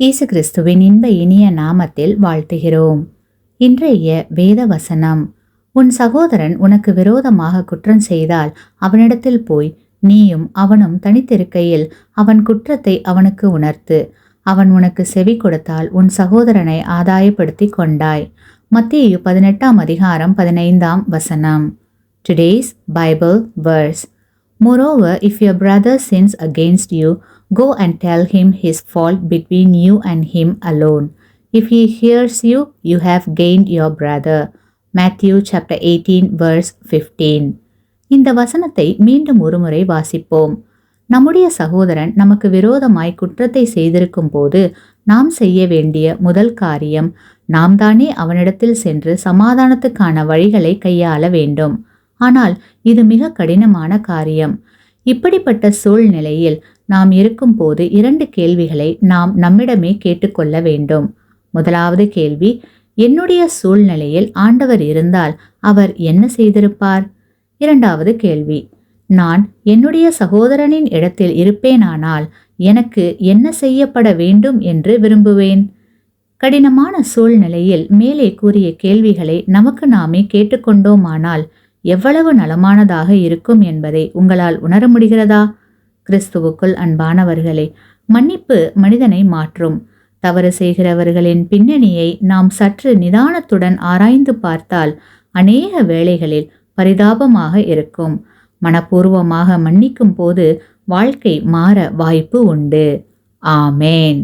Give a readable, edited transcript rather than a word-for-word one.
இயேசு கிறிஸ்துவின் இன்ப இனிய நாமத்தில் வாழ்த்துகிறோம். இன்றைய வேத வசனம், உன் சகோதரன் உனக்கு விரோதமாக குற்றம் செய்தால் அவனிடத்தில் போய் நீயும் அவனும் தனித்திருக்கையில் அவன் குற்றத்தை அவனுக்கு உணர்த்து. அவன் உனக்கு செவி கொடுத்தால் உன் சகோதரனை ஆதாயப்படுத்தி கொண்டாய். மத்தேயு 18:15. Today's Bible verse. Moreover, if your brother sins against you, go and tell him his fault between you and him alone. If he hears you, you have gained your brother. Matthew chapter 18 verse 15. இந்த வசனத்தை மீண்டும் ஒருமுறை வாசிப்போம். நம்முடைய சகோதரன் நமக்கு விரோதமாய் குற்றத்தை செய்திருக்கும் போது நாம் செய்ய வேண்டிய முதல் காரியம், நாம் தானே அவனிடத்தில் சென்று சமாதானத்துக்கான வழிகளை கையாள வேண்டும். ஆனால் இது மிக கடினமான காரியம். இப்படிப்பட்ட சூழ்நிலையில் நாம் இருக்கும் போது 2 கேள்விகளை நாம் நம்மிடமே கேட்டுக்கொள்ள வேண்டும். முதலாவது கேள்வி, என்னுடைய சூழ்நிலையில் ஆண்டவர் இருந்தால் அவர் என்ன செய்திருப்பார்? இரண்டாவது கேள்வி, நான் என்னுடைய சகோதரனின் இடத்தில் இருப்பேனானால் எனக்கு என்ன செய்யப்பட வேண்டும் என்று விரும்புவேன்? கடினமான சூழ்நிலையில் மேலே கூறிய கேள்விகளை நமக்கு நாமே கேட்டுக்கொண்டோமானால் எவ்வளவு நலமானதாக இருக்கும் என்பதை உங்களால் உணர முடிகிறதா? கிறிஸ்துவுக்குள் அன்பானவர்களே, மன்னிப்பு மனிதனை மாற்றும். தவறு செய்கிறவர்களின் பின்னணியை நாம் சற்று நிதானத்துடன் ஆராய்ந்து பார்த்தால் அநேக வேளைகளில் பரிதாபமாக இருக்கும். மனப்பூர்வமாக மன்னிக்கும் போது வாழ்க்கை மாற வாய்ப்பு உண்டு. ஆமேன்.